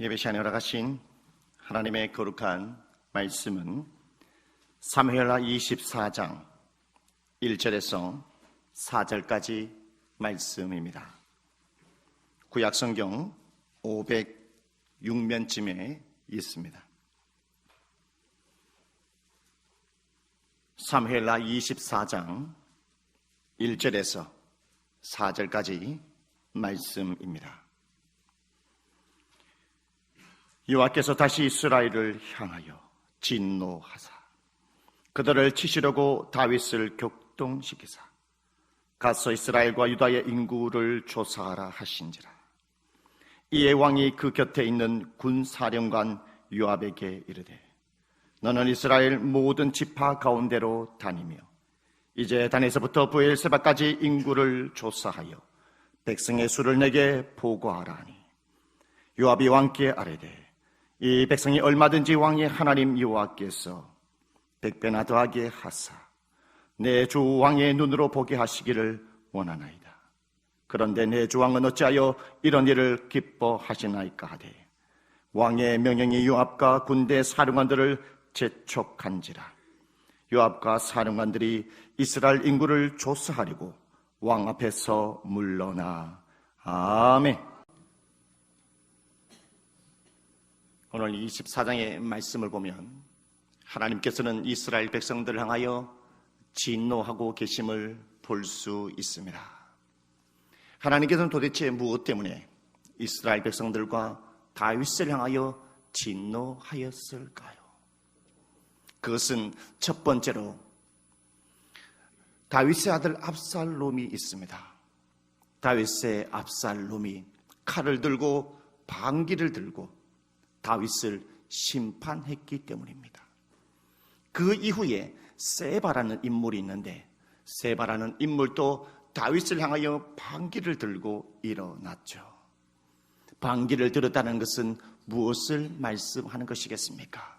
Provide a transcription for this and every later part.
예배 시간에 허락하신 하나님의 거룩한 말씀은 사무엘하 24장 1절에서 4절까지 말씀입니다. 구약성경 506면쯤에 있습니다. 사무엘하 24장 1절에서 4절까지 말씀입니다. 여호와께서 다시 이스라엘을 향하여 진노하사 그들을 치시려고 다윗을 격동시키사 가서 이스라엘과 유다의 인구를 조사하라 하신지라. 이에 왕이 그 곁에 있는 군사령관 요압에게 이르되 너는 이스라엘 모든 지파 가운데로 다니며 이제 단에서부터 브엘세바까지 인구를 조사하여 백성의 수를 내게 보고하라 하니 요압이 왕께 아뢰되 이 백성이 얼마든지 왕의 하나님 여호와께서 100배나 더하게 하사 내 주 왕의 눈으로 보게 하시기를 원하나이다. 그런데 내 주 왕은 어찌하여 이런 일을 기뻐하시나이까 하되 왕의 명령이 요압과 군대 사령관들을 재촉한지라. 요압과 사령관들이 이스라엘 인구를 조사하려고 왕 앞에서 물러나. 아멘. 오늘 24장의 말씀을 보면 하나님께서는 이스라엘 백성들을 향하여 진노하고 계심을 볼 수 있습니다. 하나님께서는 도대체 무엇 때문에 이스라엘 백성들과 다윗을 향하여 진노하였을까요? 그것은 첫 번째로 다윗의 아들 압살롬이 있습니다. 다윗의 압살롬이 칼을 들고 방귀를 들고 다윗을 심판했기 때문입니다. 그 이후에 세바라는 인물이 있는데 세바라는 인물도 다윗을 향하여 방귀를 들고 일어났죠. 방귀를 들었다는 것은 무엇을 말씀하는 것이겠습니까?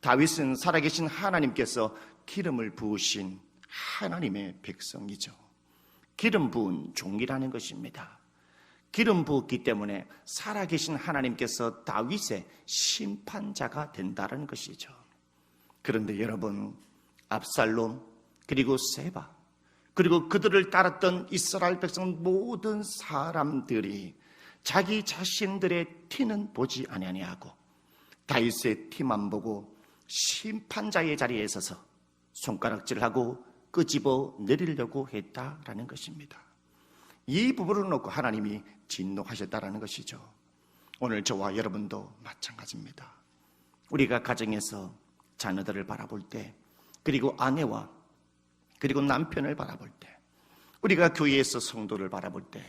다윗은 살아계신 하나님께서 기름을 부으신 하나님의 백성이죠. 기름 부은 종이라는 것입니다. 기름 부었기 때문에 살아계신 하나님께서 다윗의 심판자가 된다는 것이죠. 그런데 여러분, 압살롬 그리고 세바 그리고 그들을 따랐던 이스라엘 백성 모든 사람들이 자기 자신들의 티는 보지 아니하고 다윗의 티만 보고 심판자의 자리에 서서 손가락질하고 끄집어 내리려고 했다라는 것입니다. 이 부분을 놓고 하나님이 진노하셨다라는 것이죠. 오늘 저와 여러분도 마찬가지입니다. 우리가 가정에서 자녀들을 바라볼 때, 그리고 아내와 그리고 남편을 바라볼 때, 우리가 교회에서 성도를 바라볼 때,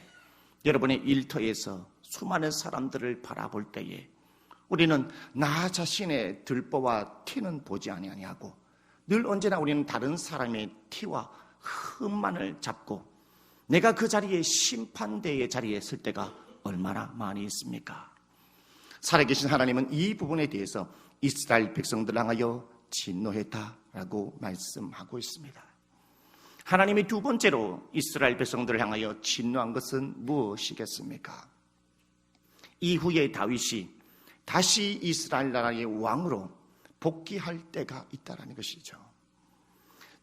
여러분의 일터에서 수많은 사람들을 바라볼 때에 우리는 나 자신의 들보와 티는 보지 아니하고 늘 언제나 우리는 다른 사람의 티와 흠만을 잡고 내가 그 자리에 심판대의 자리에 설 때가 얼마나 많이 있습니까? 살아계신 하나님은 이 부분에 대해서 이스라엘 백성들을 향하여 진노했다라고 말씀하고 있습니다. 하나님이 두 번째로 이스라엘 백성들을 향하여 진노한 것은 무엇이겠습니까? 이후에 다윗이 다시 이스라엘 나라의 왕으로 복귀할 때가 있다는 것이죠.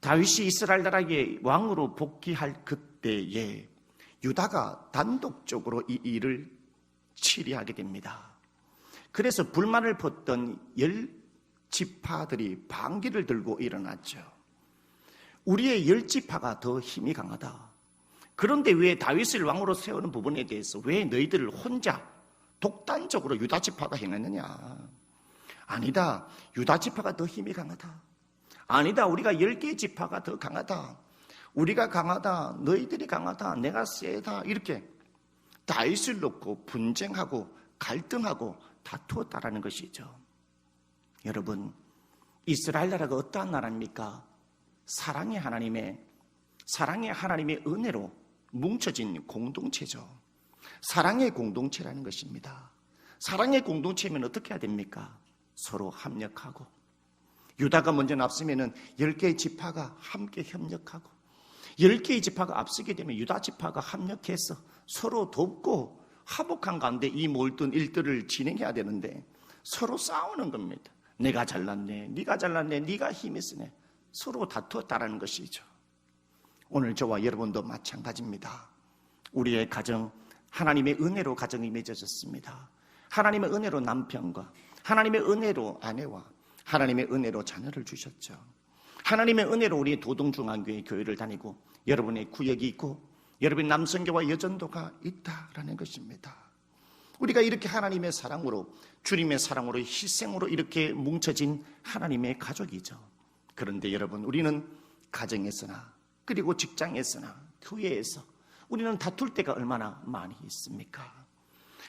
다윗이 이스라엘 나라의 왕으로 복귀할 그때에 유다가 단독적으로 이 일을 치리하게 됩니다. 그래서 불만을 벗던 10지파들이 방귀를 들고 일어났죠. 우리의 10지파가 더 힘이 강하다. 그런데 왜 다윗을 왕으로 세우는 부분에 대해서 왜 너희들을 혼자 독단적으로 유다지파가 행했느냐? 아니다. 유다지파가 더 힘이 강하다. 아니다. 우리가 10개의 지파가 더 강하다. 우리가 강하다. 너희들이 강하다. 내가 세다. 이렇게 다윗을 놓고 분쟁하고 갈등하고 다투었다라는 것이죠. 여러분, 이스라엘 나라가 어떠한 나라입니까? 사랑의 하나님의 은혜로 뭉쳐진 공동체죠. 사랑의 공동체라는 것입니다. 사랑의 공동체면 어떻게 해야 됩니까? 서로 합력하고, 유다가 먼저 앞서면 10개의 지파가 함께 협력하고, 10개의 지파가 앞서게 되면 유다 지파가 합력해서 서로 돕고 화목한 가운데 이 모든 일들을 진행해야 되는데 서로 싸우는 겁니다. 내가 잘났네, 네가 잘났네, 네가 힘이 세네. 서로 다투었다라는 것이죠. 오늘 저와 여러분도 마찬가지입니다. 우리의 가정, 하나님의 은혜로 가정이 맺어졌습니다. 하나님의 은혜로 남편과, 하나님의 은혜로 아내와, 하나님의 은혜로 자녀를 주셨죠. 하나님의 은혜로 우리 도동중앙교회 교회를 다니고 여러분의 구역이 있고 여러분의 남성교와 여전도가 있다라는 것입니다. 우리가 이렇게 하나님의 사랑으로, 주님의 사랑으로, 희생으로 이렇게 뭉쳐진 하나님의 가족이죠. 그런데 여러분, 우리는 가정에서나 그리고 직장에서나 교회에서 우리는 다툴 때가 얼마나 많이 있습니까?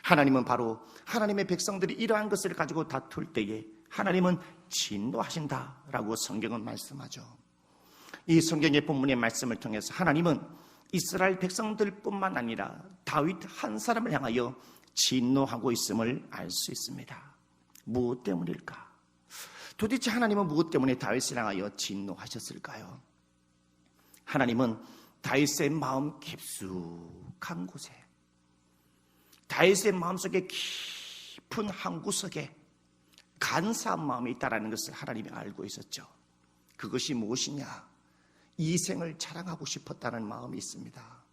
하나님은 바로 하나님의 백성들이 이러한 것을 가지고 다툴 때에 하나님은 진노하신다라고 성경은 말씀하죠. 이 성경의 본문의 말씀을 통해서 하나님은 이스라엘 백성들뿐만 아니라 다윗 한 사람을 향하여 진노하고 있음을 알 수 있습니다. 무엇 때문일까? 도대체 하나님은 무엇 때문에 다윗을 향하여 진노하셨을까요? 하나님은 다윗의 마음 깊숙한 곳에, 다윗의 마음속에 깊은 한 구석에 간사한 마음이 있다는 것을 하나님이 알고 있었죠. 그것이 무엇이냐? 이생을 자랑하고 싶었다는 마음이 있습니다.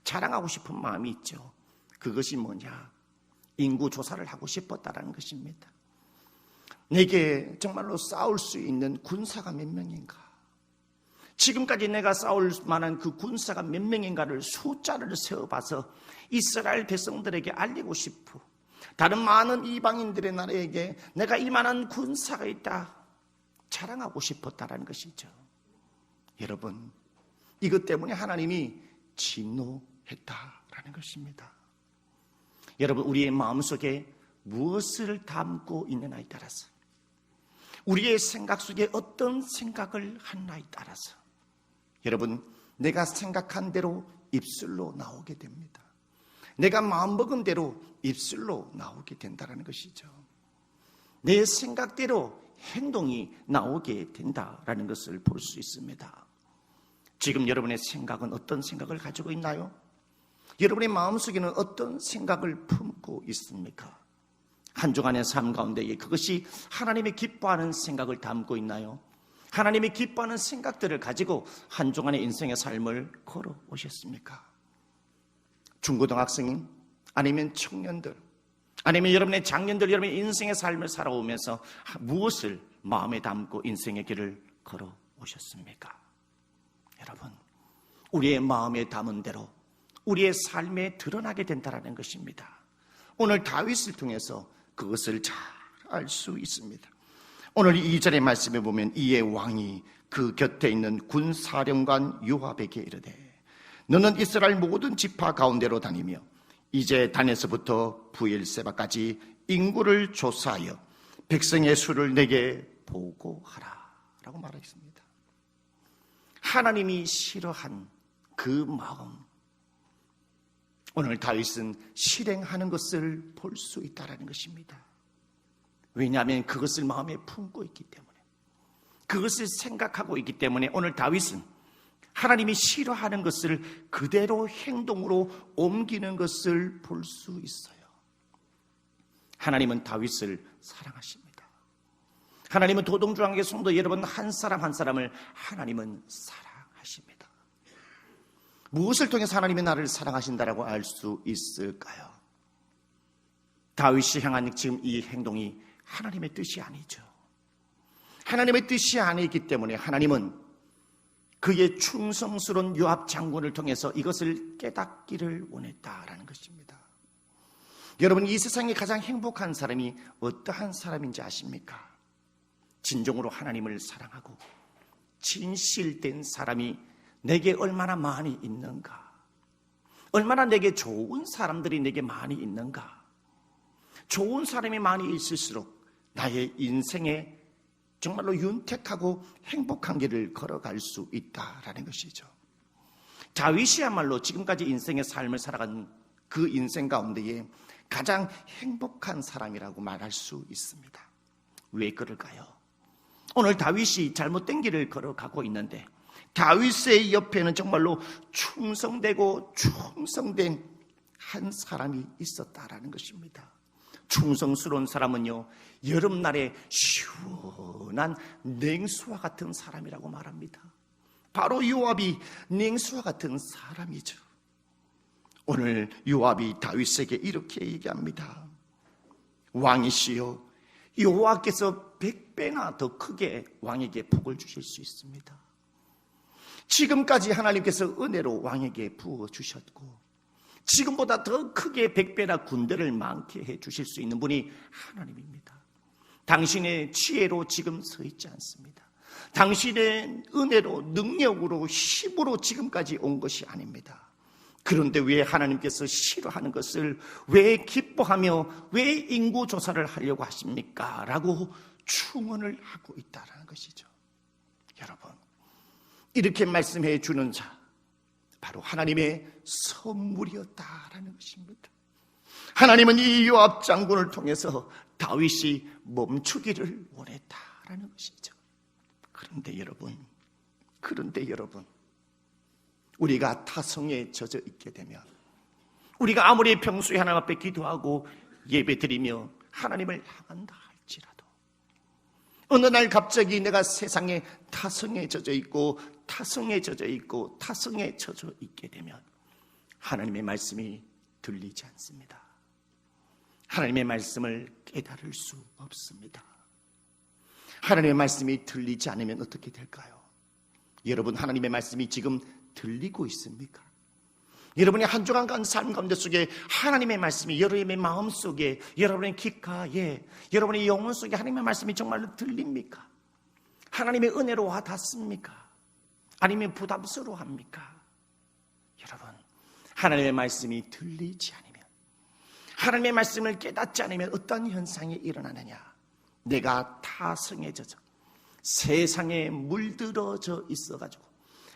자랑하고 싶은 마음이 있죠. 그것이 뭐냐? 인구 조사를 하고 싶었다는 것입니다. 내게 정말로 싸울 수 있는 군사가 몇 명인가? 지금까지 내가 싸울 만한 그 군사가 몇 명인가를 숫자를 세어봐서 이스라엘 백성들에게 알리고 싶고, 다른 많은 이방인들의 나라에게 내가 이만한 군사가 있다 자랑하고 싶었다는 것이죠. 여러분, 이것 때문에 하나님이 진노했다라는 것입니다. 여러분, 우리의 마음속에 무엇을 담고 있느냐에 따라서, 우리의 생각 속에 어떤 생각을 하느냐에 따라서 여러분, 내가 생각한 대로 입술로 나오게 됩니다. 내가 마음먹은 대로 입술로 나오게 된다는 것이죠. 내 생각대로 행동이 나오게 된다는 것을 볼 수 있습니다. 지금 여러분의 생각은 어떤 생각을 가지고 있나요? 여러분의 마음속에는 어떤 생각을 품고 있습니까? 한 주간의 삶 가운데 그것이 하나님이 기뻐하는 생각을 담고 있나요? 하나님이 기뻐하는 생각들을 가지고 한 주간의 인생의 삶을 걸어오셨습니까? 중고등학생인, 아니면 청년들, 아니면 여러분의 장년들, 여러분의 인생의 삶을 살아오면서 무엇을 마음에 담고 인생의 길을 걸어오셨습니까? 여러분, 우리의 마음에 담은 대로 우리의 삶에 드러나게 된다는 것입니다. 오늘 다윗을 통해서 그것을 잘 알 수 있습니다. 오늘 2절의 말씀에 보면 이에 왕이 그 곁에 있는 군사령관 요압에게 이르되 너는 이스라엘 모든 지파 가운데로 다니며 이제 단에서부터 부엘세바까지 인구를 조사하여 백성의 수를 내게 보고하라 라고 말하겠습니다. 하나님이 싫어한 그 마음, 오늘 다윗은 실행하는 것을 볼 수 있다는 것입니다. 왜냐하면 그것을 마음에 품고 있기 때문에, 그것을 생각하고 있기 때문에 오늘 다윗은 하나님이 싫어하는 것을 그대로 행동으로 옮기는 것을 볼 수 있어요. 하나님은 다윗을 사랑하십니다. 하나님은 도동중앙의 성도 여러분 한 사람 한 사람을 하나님은 사랑하십니다. 무엇을 통해서 하나님이 나를 사랑하신다라고 알 수 있을까요? 다윗이 향한 지금 이 행동이 하나님의 뜻이 아니죠. 하나님의 뜻이 아니기 때문에 하나님은 그의 충성스러운 요압 장군을 통해서 이것을 깨닫기를 원했다라는 것입니다. 여러분, 이 세상에 가장 행복한 사람이 어떠한 사람인지 아십니까? 진정으로 하나님을 사랑하고 진실된 사람이 내게 얼마나 많이 있는가, 얼마나 내게 좋은 사람들이 내게 많이 있는가. 좋은 사람이 많이 있을수록 나의 인생에 정말로 윤택하고 행복한 길을 걸어갈 수 있다라는 것이죠. 다윗이야말로 지금까지 인생의 삶을 살아간 그 인생 가운데에 가장 행복한 사람이라고 말할 수 있습니다. 왜 그럴까요? 오늘 다윗이 잘못된 길을 걸어가고 있는데 다윗의 옆에는 정말로 충성되고 충성된 한 사람이 있었다라는 것입니다. 충성스러운 사람은요, 여름날에 시원한 냉수와 같은 사람이라고 말합니다. 바로 요압이 냉수와 같은 사람이죠. 오늘 요압이 다윗에게 이렇게 얘기합니다. 왕이시여, 여호와께서 100배나 더 크게 왕에게 복을 주실 수 있습니다. 지금까지 하나님께서 은혜로 왕에게 부어주셨고 지금보다 더 크게 100배나 군대를 많게 해주실 수 있는 분이 하나님입니다. 당신의 지혜로 지금 서 있지 않습니다. 당신의 은혜로, 능력으로, 힘으로 지금까지 온 것이 아닙니다. 그런데 왜 하나님께서 싫어하는 것을 왜 기뻐하며 왜 인구조사를 하려고 하십니까? 라고 충원을 하고 있다는 것이죠. 여러분, 이렇게 말씀해 주는 자, 바로 하나님의 선물이었다라는 것입니다. 하나님은 이 요압 장군을 통해서 다윗이 멈추기를 원했다라는 것이죠. 그런데 여러분, 우리가 타성에 젖어 있게 되면, 우리가 아무리 평소에 하나님 앞에 기도하고 예배드리며 하나님을 향한다 할지라도 어느 날 갑자기 내가 세상에 타성에 젖어 있고 타성에 젖어 있게 되면 하나님의 말씀이 들리지 않습니다. 하나님의 말씀을 깨달을 수 없습니다. 하나님의 말씀이 들리지 않으면 어떻게 될까요? 여러분, 하나님의 말씀이 지금 들리고 있습니까? 여러분의 한 주간 삶 가운데 속에 하나님의 말씀이 여러분의 마음 속에, 여러분의 귓가에, 여러분의 영혼 속에 하나님의 말씀이 정말로 들립니까? 하나님의 은혜로 와 닿습니까? 아니면 부담스러워합니까? 여러분, 하나님의 말씀이 들리지 않으면, 하나님의 말씀을 깨닫지 않으면 어떤 현상이 일어나느냐? 내가 타성에 젖어 세상에 물들어져 있어가지고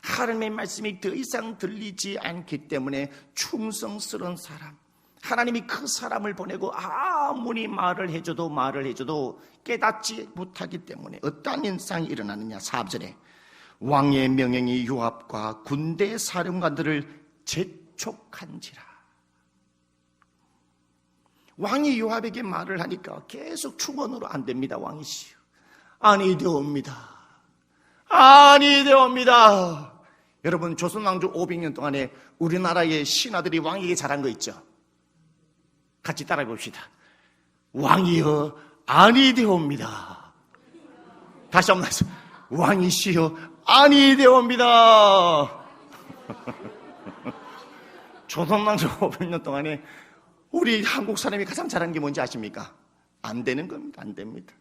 하나님의 말씀이 더 이상 들리지 않기 때문에 충성스러운 사람, 하나님이 그 사람을 보내고 아무리 말을 해줘도 깨닫지 못하기 때문에 어떠한 현상이 일어나느냐? 4절에 왕의 명령이 요압과 군대 사령관들을 재촉한지라. 왕이 요압에게 말을 하니까 계속 충원으로 안 됩니다. 왕이시여, 아니되옵니다. 여러분, 조선왕조 500년 동안에 우리나라의 신하들이 왕에게 잘한 거 있죠? 같이 따라해 봅시다. 왕이여, 아니되옵니다. 다시 한번 하세요. 왕이시여, 아니되옵니다. 조선왕조 500년 동안에 우리 한국 사람이 가장 잘한 게 뭔지 아십니까? 안 되는 겁니다. 안 됩니다.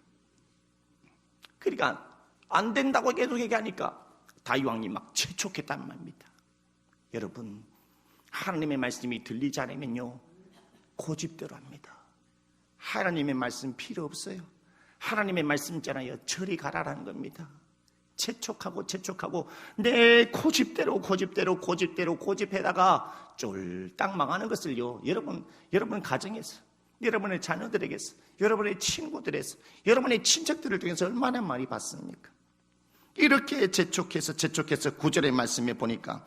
그러니까 안 된다고 계속 얘기하니까 다윗왕이 막 재촉했단 말입니다. 여러분, 하나님의 말씀이 들리지 않으면요, 고집대로 합니다. 하나님의 말씀 필요 없어요. 하나님의 말씀 있잖아요, 저리 가라라는 겁니다. 재촉하고 내 고집대로 고집해다가 쫄딱 망하는 것을요, 여러분 가정에서, 여러분의 자녀들에게서, 여러분의 친구들에서, 여러분의 친척들을 통해서 얼마나 많이 봤습니까? 이렇게 재촉해서 9절의 말씀에 보니까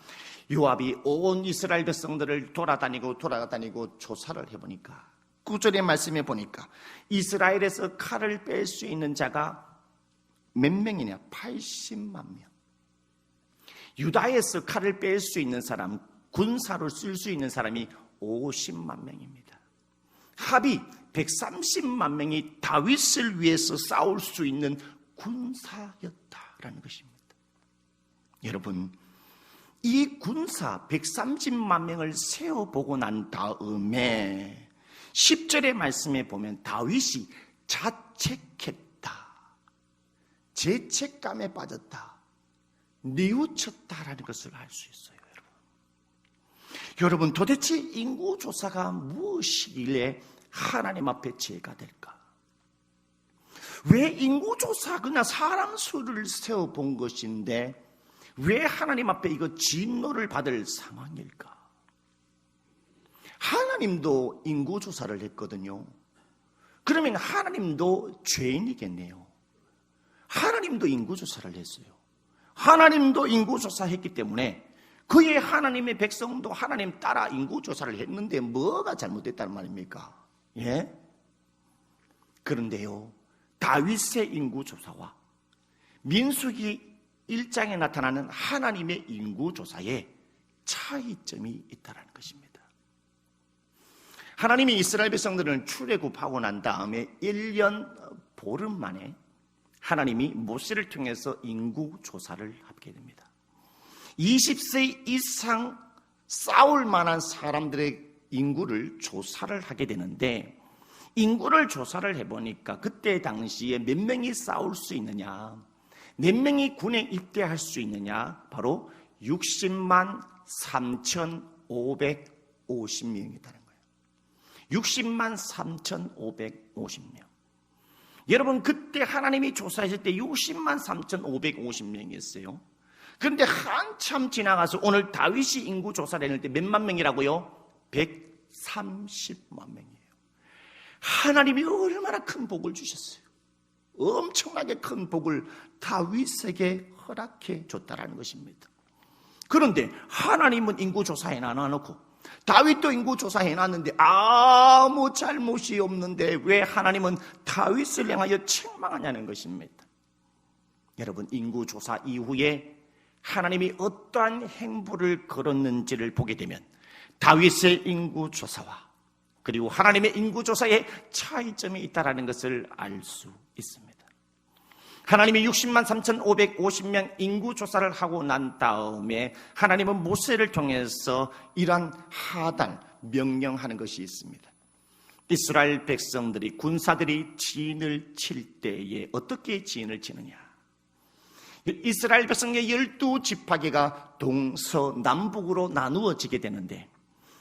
요압이 온 이스라엘 백성들을 돌아다니고 조사를 해보니까 9절의 말씀에 보니까 이스라엘에서 칼을 뺄 수 있는 자가 몇 명이냐? 80만 명. 유다에서 칼을 뺄 수 있는 사람, 군사로 쓸 수 있는 사람이 50만 명입니다. 합이 130만 명이 다윗을 위해서 싸울 수 있는 군사였다라는 것입니다. 여러분, 이 군사 130만 명을 세워보고 난 다음에 10절의 말씀에 보면 다윗이 자책했다, 죄책감에 빠졌다, 뉘우쳤다라는 것을 알 수 있어요. 여러분, 도대체 인구조사가 무엇이길래 하나님 앞에 죄가 될까? 왜 인구조사, 그냥 사람 수를 세워본 것인데 왜 하나님 앞에 이거 진노를 받을 상황일까? 하나님도 인구조사를 했거든요. 그러면 하나님도 죄인이겠네요. 하나님도 인구조사를 했어요. 하나님도 인구조사했기 때문에 그의 하나님의 백성도 하나님 따라 인구조사를 했는데 뭐가 잘못됐다는 말입니까? 예? 그런데요, 다윗의 인구조사와 민수기 1장에 나타나는 하나님의 인구조사에 차이점이 있다는 것입니다. 하나님이 이스라엘 백성들을 출애굽하고 난 다음에 1년 보름 만에 하나님이 모세를 통해서 인구조사를 하게 됩니다. 20세 이상 싸울 만한 사람들의 인구를 조사를 하게 되는데, 인구를 조사를 해보니까 그때 당시에 몇 명이 싸울 수 있느냐, 몇 명이 군에 입대할 수 있느냐, 바로 60만 3,550명이라는 거예요. 60만 3,550명. 여러분, 그때 하나님이 조사했을 때 60만 3,550명이었어요. 그런데 한참 지나가서 오늘 다윗이 인구 조사를 했을 때 몇만 명이라고요? 130만 명이에요. 하나님이 얼마나 큰 복을 주셨어요. 엄청나게 큰 복을 다윗에게 허락해 줬다라는 것입니다. 그런데 하나님은 인구조사해 놔놓고 다윗도 인구조사해 놨는데 아무 잘못이 없는데 왜 하나님은 다윗을 향하여 책망하냐는 것입니다. 여러분, 인구조사 이후에 하나님이 어떠한 행보를 걸었는지를 보게 되면 다윗의 인구조사와 그리고 하나님의 인구조사에 차이점이 있다는 것을 알 수 있습니다. 하나님이 60만 3,550명 인구조사를 하고 난 다음에 하나님은 모세를 통해서 이러한 하달, 명령하는 것이 있습니다. 이스라엘 백성들이, 군사들이 진을 칠 때에 어떻게 진을 치느냐? 이스라엘 백성의 12지파계가 동서남북으로 나누어지게 되는데,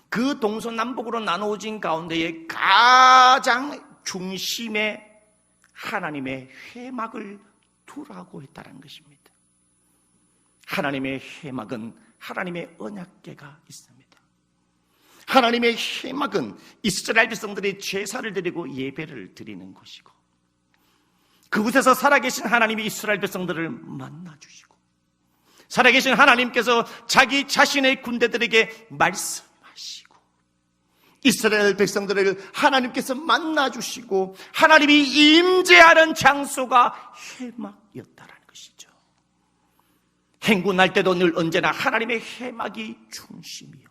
그 동서남북으로 나누어진 가운데에 가장 중심에 하나님의 회막을 두라고 했다는 것입니다. 하나님의 회막은 하나님의 언약궤가 있습니다. 하나님의 회막은 이스라엘 백성들이 제사를 드리고 예배를 드리는 곳이고, 그곳에서 살아계신 하나님이 이스라엘 백성들을 만나주시고, 살아계신 하나님께서 자기 자신의 군대들에게 말씀하시고, 이스라엘 백성들을 하나님께서 만나주시고 하나님이 임재하는 장소가 회막이었다는 것이죠. 행군할 때도 늘 언제나 하나님의 회막이 중심이요,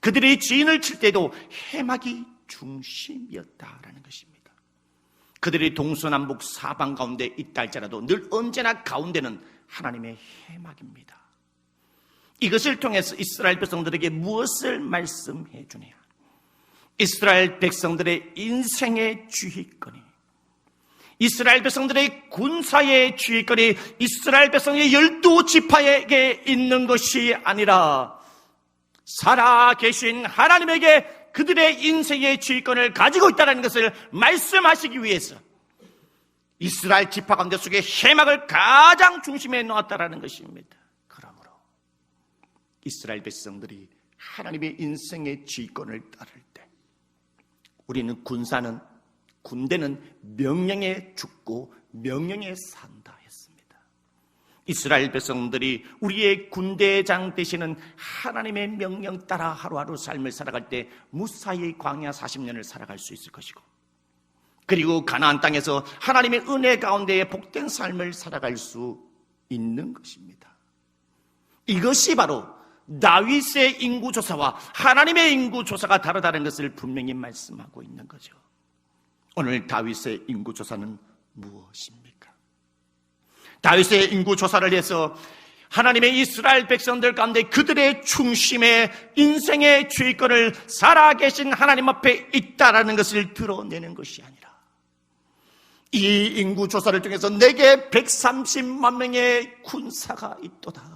그들이 진을 칠 때도 회막이 중심이었다는 것입니다. 그들이 동서남북 사방 가운데 있다 할지라도 늘 언제나 가운데는 하나님의 회막입니다. 이것을 통해서 이스라엘 백성들에게 무엇을 말씀해 주냐? 이스라엘 백성들의 인생의 주의권이, 이스라엘 백성들의 군사의 주의권이 이스라엘 백성의 12지파에게 있는 것이 아니라 살아계신 하나님에게 그들의 인생의 주의권을 가지고 있다는 것을 말씀하시기 위해서 이스라엘 지파 가운데 속에 회막을 가장 중심에 놓았다는 것입니다. 그러므로 이스라엘 백성들이 하나님의 인생의 주의권을 따를 때 우리는 군대는 명령에 죽고 명령에 산다 했습니다. 이스라엘 백성들이 우리의 군대장 되시는 하나님의 명령 따라 하루하루 삶을 살아갈 때 무사히 광야 40년을 살아갈 수 있을 것이고, 그리고 가나안 땅에서 하나님의 은혜 가운데에 복된 삶을 살아갈 수 있는 것입니다. 이것이 바로 다윗의 인구조사와 하나님의 인구조사가 다르다는 것을 분명히 말씀하고 있는 거죠. 오늘 다윗의 인구조사는 무엇입니까? 다윗의 인구조사를 해서 하나님의 이스라엘 백성들 가운데 그들의 중심에 인생의 주의권을 살아계신 하나님 앞에 있다라는 것을 드러내는 것이 아니라, 이 인구조사를 통해서 내게 130만 명의 군사가 있도다,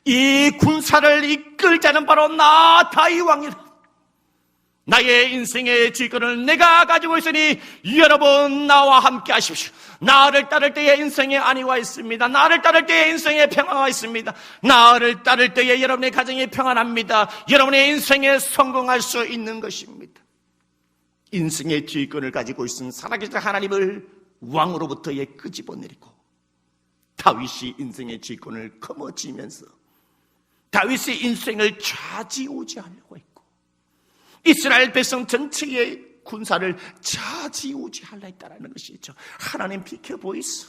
이 군사를 이끌자는 바로 나 다윗 왕이다, 나의 인생의 주권을 내가 가지고 있으니 여러분 나와 함께 하십시오. 나를 따를 때에 인생의 안위가 있습니다. 나를 따를 때에 인생의 평화가 있습니다. 나를 따를 때에 여러분의 가정이 평안합니다. 여러분의 인생에 성공할 수 있는 것입니다. 인생의 주권을 가지고 있은 살아계신 하나님을 왕으로부터 끄집어내리고 다윗이 인생의 주권을 거머쥐면서 다윗의 인생을 좌지우지하려고 했고 이스라엘 백성 전체의 군사를 좌지우지하려 했다는 것이죠. 하나님 비켜보이소.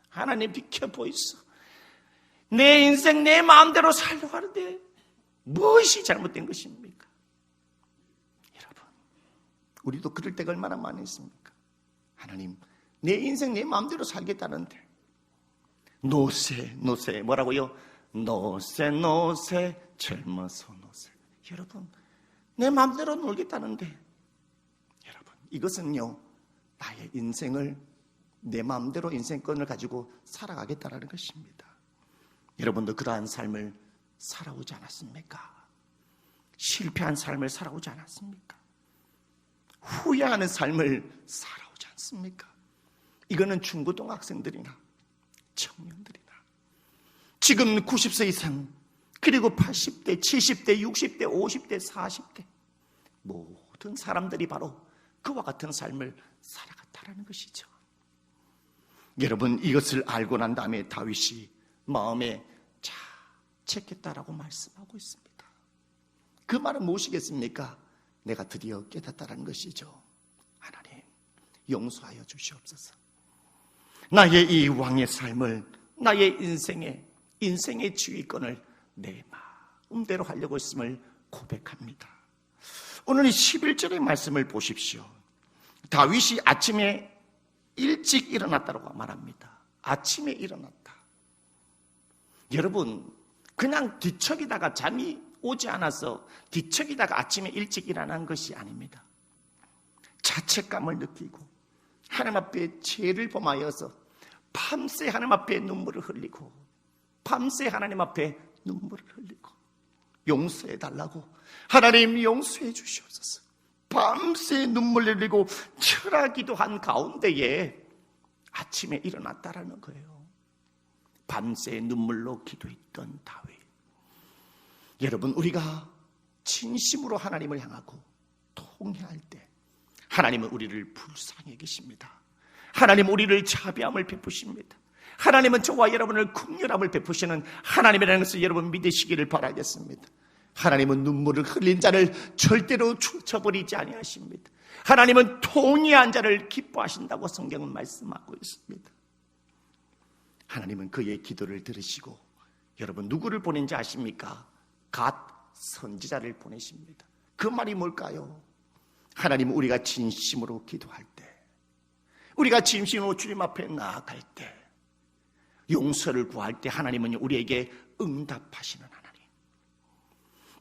하나님 비켜보이소. 내 인생 내 마음대로 살려고 하는데 무엇이 잘못된 것입니까? 여러분, 우리도 그럴 때가 얼마나 많이 있습니까? 하나님, 내 인생 내 마음대로 살겠다는데 노세 뭐라고요? 노세 젊어서 노세. 여러분, 내 마음대로 놀겠다는데 여러분, 이것은요 나의 인생을 내 마음대로 인생권을 가지고 살아가겠다는 것입니다. 여러분도 그러한 삶을 살아오지 않았습니까? 실패한 삶을 살아오지 않았습니까? 후회하는 삶을 살아오지 않습니까? 이거는 중고등학생들이나 청년들이나 지금 90세 이상 그리고 80대, 70대, 60대, 50대, 40대 모든 사람들이 바로 그와 같은 삶을 살아갔다는 것이죠. 여러분, 이것을 알고 난 다음에 다윗이 마음에 자책했다라고 말씀하고 있습니다. 그 말은 무엇이겠습니까? 내가 드디어 깨닫다라는 것이죠. 하나님, 용서하여 주시옵소서. 나의 이 왕의 삶을, 나의 인생의 지휘권을 내 마음대로 하려고 했음을 고백합니다. 오늘 이 11절의 말씀을 보십시오. 다윗이 아침에 일찍 일어났다고 말합니다. 아침에 일어났다. 여러분, 그냥 뒤척이다가 잠이 오지 않아서 뒤척이다가 아침에 일찍 일어난 것이 아닙니다. 자책감을 느끼고 하나님 앞에 죄를 범하여서 밤새 하나님 앞에 눈물을 흘리고 밤새 하나님 앞에 눈물을 흘리고 용서해 달라고, 하나님 용서해 주시옵소서. 밤새 눈물 흘리고 철하기도 한 가운데에 아침에 일어났다라는 거예요. 밤새 눈물로 기도했던 다윗. 여러분, 우리가 진심으로 하나님을 향하고 통회할 때 하나님은 우리를 불쌍히 계십니다. 하나님 우리를 자비함을 베푸십니다. 하나님은 저와 여러분을 긍휼함을 베푸시는 하나님이라는 것을 여러분 믿으시기를 바라겠습니다. 하나님은 눈물을 흘린 자를 절대로 쳐버리지 아니하십니다. 하나님은 통회한 자를 기뻐하신다고 성경은 말씀하고 있습니다. 하나님은 그의 기도를 들으시고 여러분 누구를 보낸지 아십니까? 갓 선지자를 보내십니다. 그 말이 뭘까요? 하나님은 우리가 진심으로 기도할 때, 우리가 진심으로 주님 앞에 나아갈 때, 용서를 구할 때 하나님은 우리에게 응답하시는 하나님.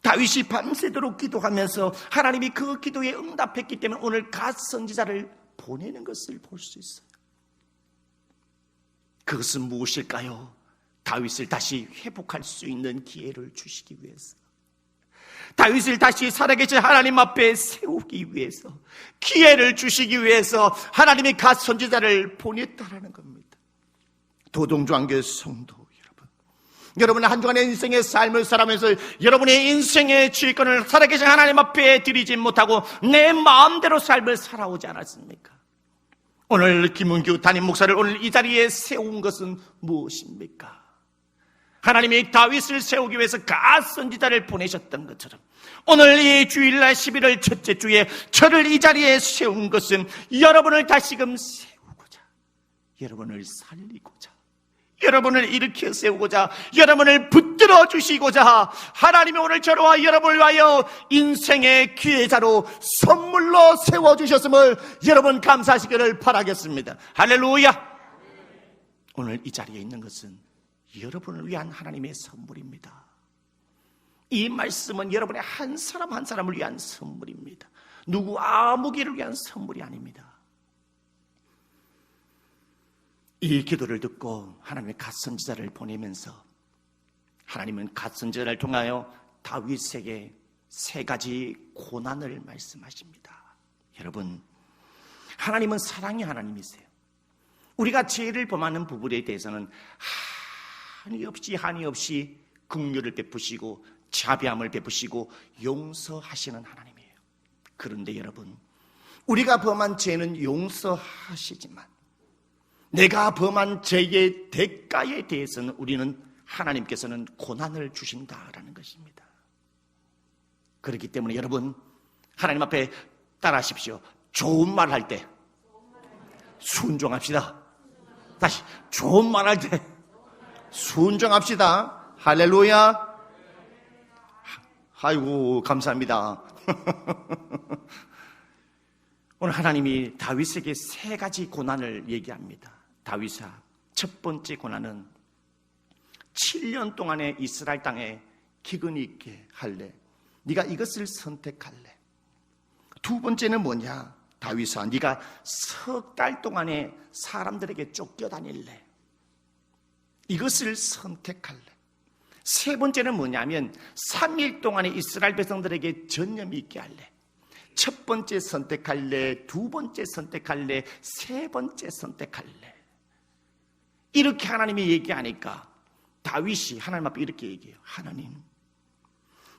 다윗이 밤새도록 기도하면서 하나님이 그 기도에 응답했기 때문에 오늘 갓 선지자를 보내는 것을 볼 수 있어요. 그것은 무엇일까요? 다윗을 다시 회복할 수 있는 기회를 주시기 위해서, 다윗을 다시 살아계신 하나님 앞에 세우기 위해서, 기회를 주시기 위해서 하나님이 갓 선지자를 보냈다라는 겁니다. 도동조항교회 성도 여러분, 한 주간의 인생의 삶을 살아가면서 여러분의 인생의 주권을 살아계신 하나님 앞에 드리지 못하고 내 마음대로 삶을 살아오지 않았습니까? 오늘 김은규 담임 목사를 오늘 이 자리에 세운 것은 무엇입니까? 하나님이 다윗을 세우기 위해서 갓 선지자를 보내셨던 것처럼 오늘 이 주일날 11월 첫째 주에 저를 이 자리에 세운 것은 여러분을 다시금 세우고자, 여러분을 살리고자, 여러분을 일으켜 세우고자, 여러분을 붙들어 주시고자 하나님이 오늘 저와 여러분을 위하여 인생의 기회자로 선물로 세워주셨음을 여러분 감사하시기를 바라겠습니다. 할렐루야. 오늘 이 자리에 있는 것은 여러분을 위한 하나님의 선물입니다. 이 말씀은 여러분의 한 사람 한 사람을 위한 선물입니다. 누구 아무개를 위한 선물이 아닙니다. 이 기도를 듣고 하나님의 갓 선지자를 보내면서 하나님은 갓 선지자를 통하여 다윗에게 세 가지 고난을 말씀하십니다. 여러분, 하나님은 사랑의 하나님이세요. 우리가 죄를 범하는 부분에 대해서는 한이 없이 긍휼을 베푸시고 자비함을 베푸시고 용서하시는 하나님이에요. 그런데 여러분, 우리가 범한 죄는 용서하시지만 내가 범한 죄의 대가에 대해서는 우리는 하나님께서는 고난을 주신다라는 것입니다. 그렇기 때문에 여러분, 하나님 앞에 따라하십시오. 좋은 말 할 때 순종합시다. 다시, 좋은 말 할 때 순종합시다. 할렐루야. 아이고, 감사합니다. 오늘 하나님이 다윗에게 세 가지 고난을 얘기합니다. 다윗아, 첫 번째 고난은 7년 동안의 이스라엘 땅에 기근이 있게 할래. 네가 이것을 선택할래. 두 번째는 뭐냐? 다윗아, 네가 석 달 동안에 사람들에게 쫓겨다닐래. 이것을 선택할래. 세 번째는 뭐냐면 3일 동안에 이스라엘 백성들에게 전념이 있게 할래. 첫 번째 선택할래, 두 번째 선택할래, 세 번째 선택할래. 이렇게 하나님이 얘기하니까 다윗이 하나님 앞에 이렇게 얘기해요. 하나님,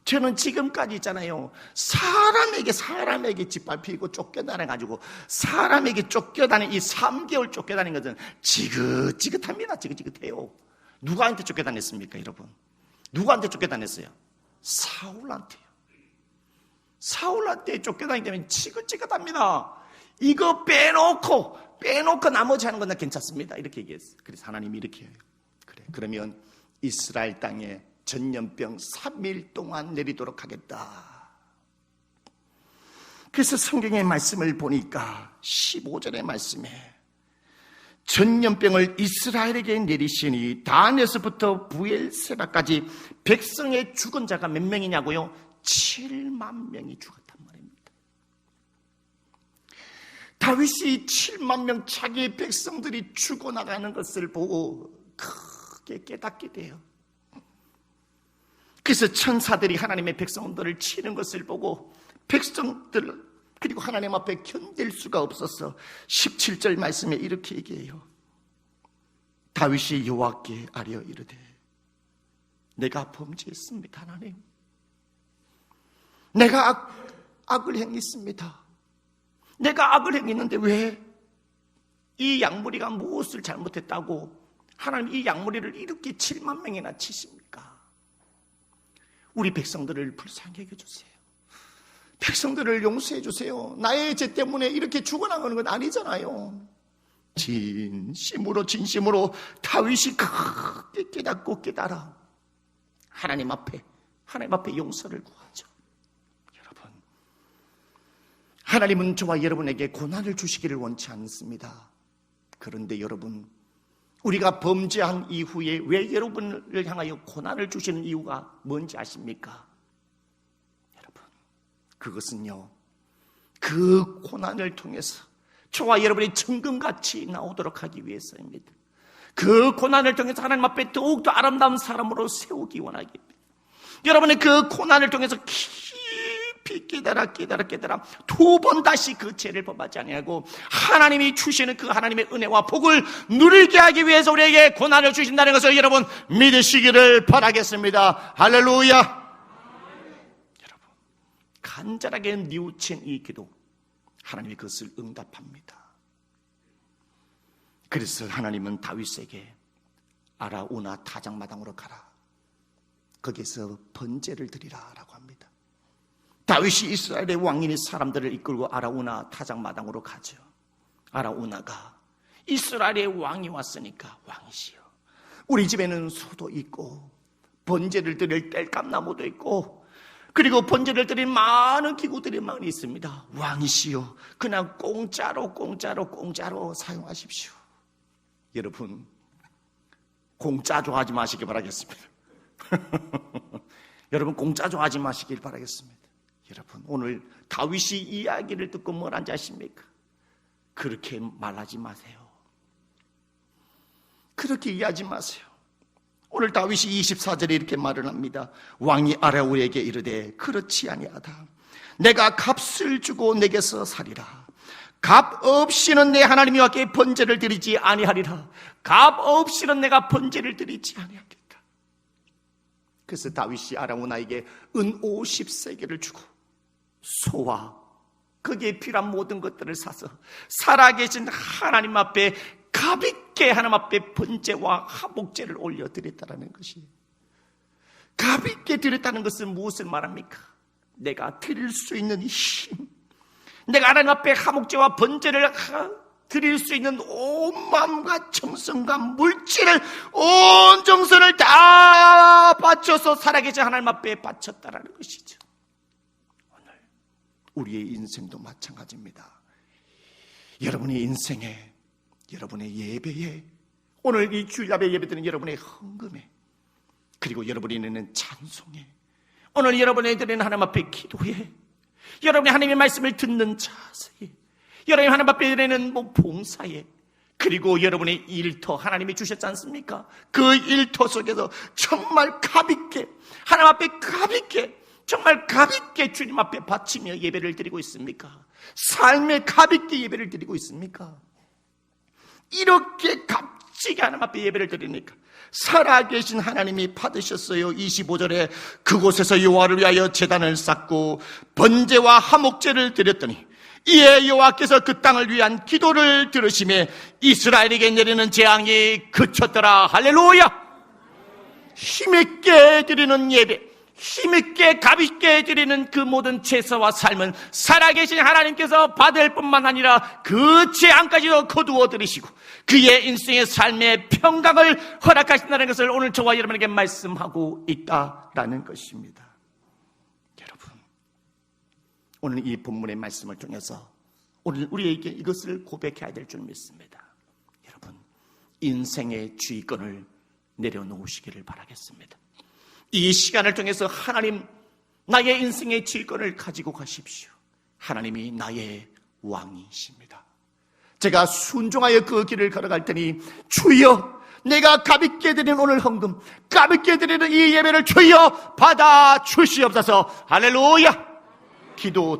저는 지금까지 있잖아요, 사람에게 짓밟히고 쫓겨다녀가지고 사람에게 쫓겨다닌 이 3개월 쫓겨다닌 것은 지긋지긋합니다. 지긋지긋해요. 누구한테 쫓겨다녔습니까, 여러분? 누구한테 쫓겨다녔어요? 사울한테요. 사울한테 쫓겨다니기 때문에 지긋지긋합니다. 이거 빼놓고 나머지 하는 건 괜찮습니다. 이렇게 얘기했어요. 그래서 하나님이 이렇게 해요. 그래, 그러면 이스라엘 땅에 전염병 3일 동안 내리도록 하겠다. 그래서 성경의 말씀을 보니까 15절의 말씀에 전염병을 이스라엘에게 내리시니 단에서부터 부엘세바까지 백성의 죽은 자가 몇 명이냐고요? 7만 명이 죽었단 말입니다. 다윗이 7만 명 자기의 백성들이 죽어나가는 것을 보고 크게 깨닫게 돼요. 그래서 천사들이 하나님의 백성들을 치는 것을 보고 백성들 그리고 하나님 앞에 견딜 수가 없어서 17절 말씀에 이렇게 얘기해요. 다윗이 여호와께 아뢰어 이르되 내가 범죄했습니다. 하나님, 내가 악을 행했습니다. 내가 악을 행했는데 왜 이 양무리가 무엇을 잘못했다고 하나님 이 양무리를 이렇게 7만 명이나 치십니까? 우리 백성들을 불쌍히 여겨주세요. 백성들을 용서해 주세요. 나의 죄 때문에 이렇게 죽어나가는 건 아니잖아요. 진심으로 다윗이 크게 깨달아 하나님 앞에 용서를 구하죠. 여러분, 하나님은 저와 여러분에게 고난을 주시기를 원치 않습니다. 그런데 여러분, 우리가 범죄한 이후에 왜 여러분을 향하여 고난을 주시는 이유가 뭔지 아십니까? 여러분, 그것은요, 그 고난을 통해서 저와 여러분이 정금같이 나오도록 하기 위해서입니다. 그 고난을 통해서 하나님 앞에 더욱더 아름다운 사람으로 세우기 원하기입니다. 여러분의 그 고난을 통해서 깊이 깨달아 두 번 다시 그 죄를 범하지 아니하고 하나님이 주시는 그 하나님의 은혜와 복을 누리게 하기 위해서 우리에게 고난을 주신다는 것을 여러분 믿으시기를 바라겠습니다. 할렐루야. 여러분, 간절하게 뉘우친 이 기도, 하나님이 그것을 응답합니다. 그래서 하나님은 다윗에게 아라우나 타작마당으로 가라, 거기서 번제를 드리라 라고 합니다. 다윗이 이스라엘의 왕인이 사람들을 이끌고 아라우나 타작마당으로 가죠. 아라우나가 이스라엘의 왕이 왔으니까 왕이시여, 우리 집에는 소도 있고 번제를 드릴 땔감나무도 있고 그리고 번제를 드릴 많은 기구들이 많이 있습니다. 왕이시여, 그냥 공짜로 사용하십시오. 여러분, 공짜 좋아하지 마시길 바라겠습니다. 여러분, 공짜 좋아하지 마시길 바라겠습니다. 여러분, 오늘 다윗이 이야기를 듣고 뭘 한지 아십니까? 그렇게 말하지 마세요. 그렇게 이해하지 마세요. 오늘 다윗이 24절에 이렇게 말을 합니다. 왕이 아라우에게 이르되 그렇지 아니하다. 내가 값을 주고 내게서 살리라. 값 없이는 내 하나님 여호와께 번제를 드리지 아니하리라. 값 없이는 내가 번제를 드리지 아니하겠다. 그래서 다윗이 아라우나에게 은 50세겔을 주고 소와 거기에 필요한 모든 것들을 사서 살아계신 하나님 앞에 가볍게 하나님 앞에 번제와 화목제를 올려드렸다는 것이, 가볍게 드렸다는 것은 무엇을 말합니까? 내가 드릴 수 있는 힘, 내가 하나님 앞에 화목제와 번제를 드릴 수 있는 온 마음과 정성과 물질을, 온 정성을 다 바쳐서 살아계신 하나님 앞에 바쳤다라는 것이죠. 오늘 우리의 인생도 마찬가지입니다. 여러분의 인생에, 여러분의 예배에, 오늘 이 주일날에 예배드리는 여러분의 헌금에, 그리고 여러분이 내는 찬송에, 오늘 여러분이 드리는 하나님 앞에 기도에, 여러분이 하나님의 말씀을 듣는 자세에, 여러분이 하나님 앞에 드리는 봉사에, 그리고 여러분의 일터 하나님이 주셨지 않습니까? 그 일터 속에서 정말 가볍게, 하나님 앞에 가볍게, 정말 가볍게 주님 앞에 바치며 예배를 드리고 있습니까? 삶에 가볍게 예배를 드리고 있습니까? 이렇게 값지게 하나님 앞에 예배를 드리니까 살아계신 하나님이 받으셨어요. 25절에 그곳에서 여호와를 위하여 제단을 쌓고 번제와 화목제를 드렸더니 이에 여호와께서 그 땅을 위한 기도를 들으시며 이스라엘에게 내리는 재앙이 그쳤더라. 할렐루야. 힘있게 드리는 예배, 힘있게 가볍게 드리는 그 모든 제사와 삶은 살아계신 하나님께서 받을 뿐만 아니라 그 재앙까지도 거두어 들이시고 그의 인생의 삶의 평강을 허락하신다는 것을 오늘 저와 여러분에게 말씀하고 있다라는 것입니다. 여러분, 오늘 이 본문의 말씀을 통해서 오늘 우리에게 이것을 고백해야 될 줄 믿습니다. 여러분, 인생의 주의권을 내려놓으시기를 바라겠습니다. 이 시간을 통해서 하나님, 나의 인생의 주의권을 가지고 가십시오. 하나님이 나의 왕이십니다. 제가 순종하여 그 길을 걸어갈 테니 주여, 내가 가볍게 드리는 오늘 헌금, 가볍게 드리는 이 예배를 주여 받아 주시옵소서. 할렐루야. 기도